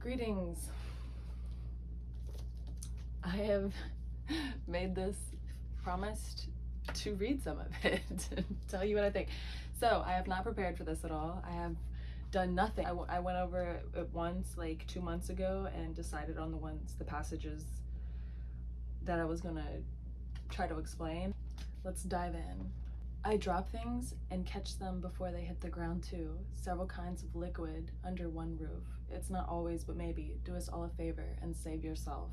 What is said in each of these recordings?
Greetings. I have made this promised to read some of it and tell you what I think. So I have not prepared for this at all. I have done nothing. I went over it once like 2 months ago and decided on the passages that I was gonna try to explain. Let's dive in. I drop things and catch them before they hit the ground too. Several kinds of liquid under one roof. It's not always, but maybe. Do us all a favor and save yourself.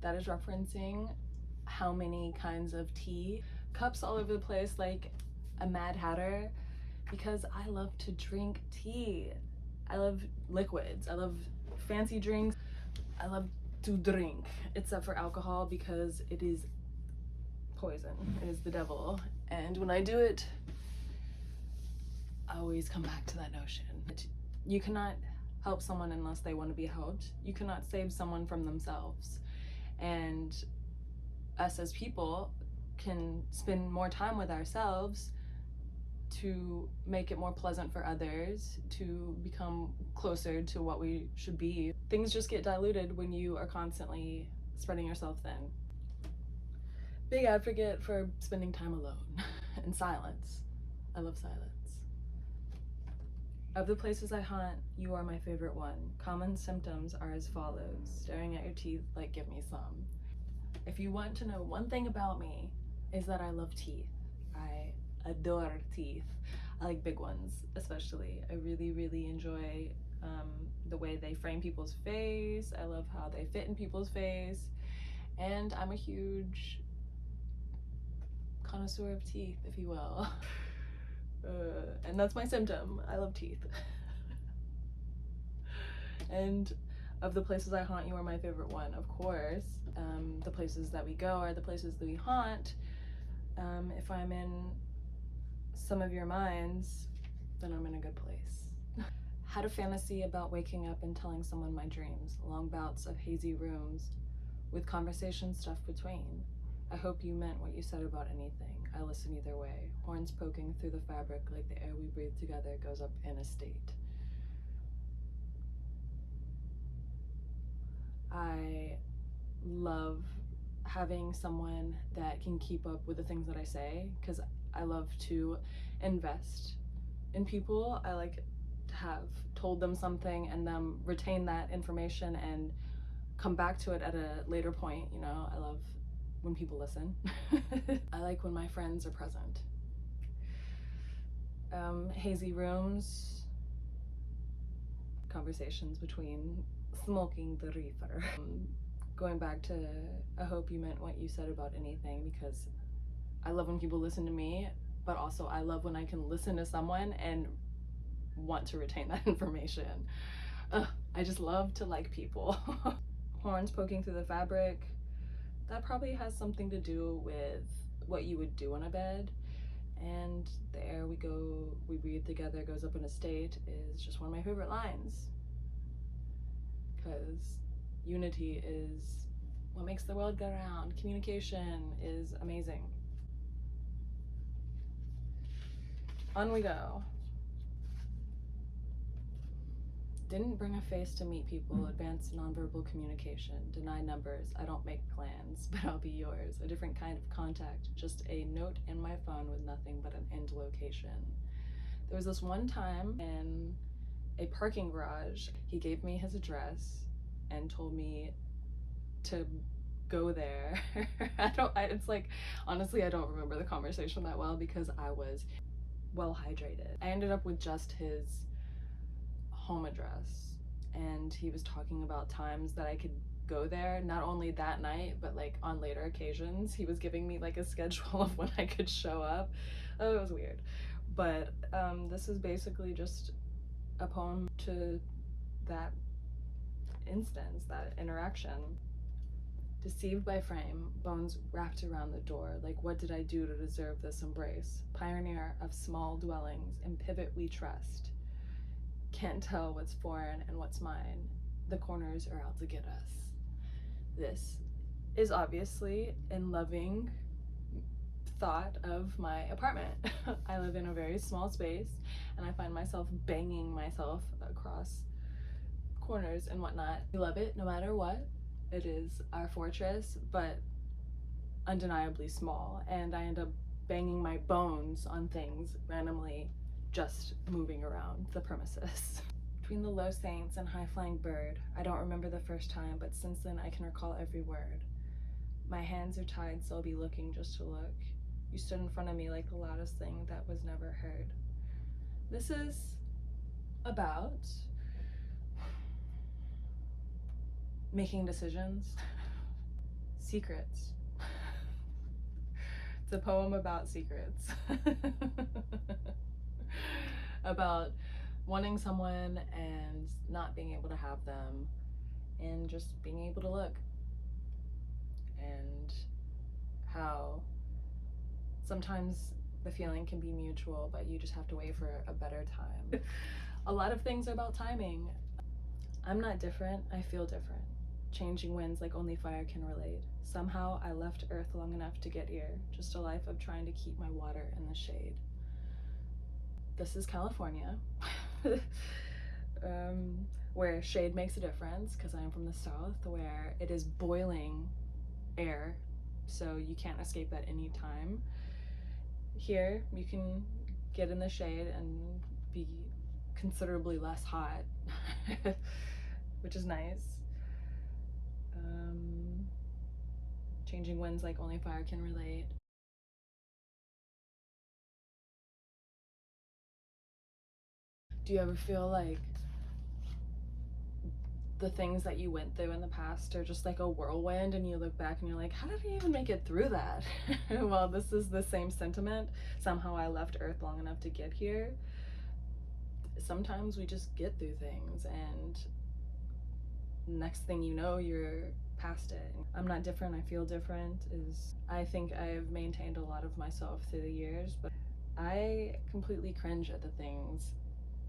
That is referencing how many kinds of tea, cups all over the place like a Mad Hatter, because I love to drink tea. I love liquids. I love fancy drinks. I love to drink, except for alcohol because it is poison. It is the devil. And when I do it, I always come back to that notion. You cannot help someone unless they want to be helped. You cannot save someone from themselves. And us as people can spend more time with ourselves to make it more pleasant for others, to become closer to what we should be. Things just get diluted when you are constantly spreading yourself thin. Big advocate for spending time alone in silence. I love silence. Of the places I haunt, you are my favorite one. Common symptoms are as follows. Staring at your teeth like give me some. If you want to know one thing about me, is that I love teeth. I adore teeth. I like big ones, especially. I really, really enjoy the way they frame people's face. I love how they fit in people's face. And I'm a huge connoisseur of teeth, if you will. And that's my symptom. I love teeth. And of the places I haunt, you are my favorite one, of course. The places that we go are the places that we haunt. If I'm in some of your minds, then I'm in a good place. Had a fantasy about waking up and telling someone my dreams, long bouts of hazy rooms with conversations stuffed between. I hope you meant what you said about anything. I listen either way. Horns poking through the fabric like the air we breathe together goes up in a state. I love having someone that can keep up with the things that I say, because I love to invest in people. I like to have told them something and them retain that information and come back to it at a later point. You know, I love when people listen. I like when my friends are present. Hazy rooms, conversations between smoking the reefer. Going back to, I hope you meant what you said about anything, because I love when people listen to me, but also I love when I can listen to someone and want to retain that information. I just love to like people. Horns poking through the fabric, that probably has something to do with what you would do in a bed. And the air we breathe together goes up in a state is just one of my favorite lines. Because unity is what makes the world go round. Communication is amazing. On we go. Didn't bring a face to meet people, advance nonverbal communication, deny numbers, I don't make plans, but I'll be yours. A different kind of contact, just a note in my phone with nothing but an end location. There was this one time in a parking garage, he gave me his address and told me to go there. It's like, honestly, I don't remember the conversation that well because I was well hydrated. I ended up with just his home address, and he was talking about times that I could go there, not only that night but like on later occasions. He was giving me like a schedule of when I could show up. Oh, it was weird. But this is basically just a poem to that instance, that interaction. Deceived by frame, bones wrapped around the door, like what did I do to deserve this embrace? Pioneer of small dwellings, in pivot we trust. Can't tell what's foreign and what's mine. The corners are out to get us. This is obviously in loving thought of my apartment. I live in a very small space and I find myself banging myself across corners and whatnot. We love it no matter what. It is our fortress, but undeniably small, and I end up banging my bones on things randomly just moving around the premises. Between the low saints and high-flying bird, I don't remember the first time, but since then I can recall every word. My hands are tied, so I'll be looking just to look. You stood in front of me like the loudest thing that was never heard. This is about making decisions. Secrets. It's a poem about secrets. About wanting someone and not being able to have them, and just being able to look. And how sometimes the feeling can be mutual, but you just have to wait for a better time. A lot of things are about timing. I'm not different, I feel different. Changing winds like only fire can relate. Somehow I left Earth long enough to get here. Just a life of trying to keep my water in the shade. This is California, where shade makes a difference, because I am from the South, where it is boiling air, so you can't escape at any time. Here, you can get in the shade and be considerably less hot, which is nice. Changing winds like only fire can relate. Do you ever feel like the things that you went through in the past are just like a whirlwind, and you look back and you're like, how did I even make it through that? Well, this is the same sentiment. Somehow I left Earth long enough to get here. Sometimes we just get through things, and next thing you know, you're past it. I'm not different, I feel different. I think I've maintained a lot of myself through the years, but I completely cringe at the things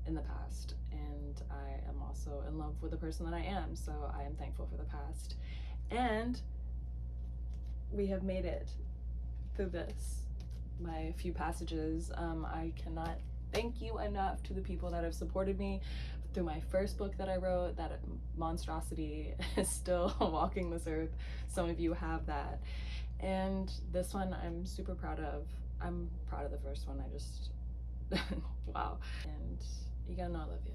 in the past, and I am also in love with the person that I am, so I am thankful for the past. And we have made it through this. My few passages, I cannot thank you enough to the people that have supported me through my first book that I wrote. That monstrosity is still walking this earth. Some of you have that. And this one I'm super proud of. I'm proud of the first one. I just, wow. And you gotta know I love you.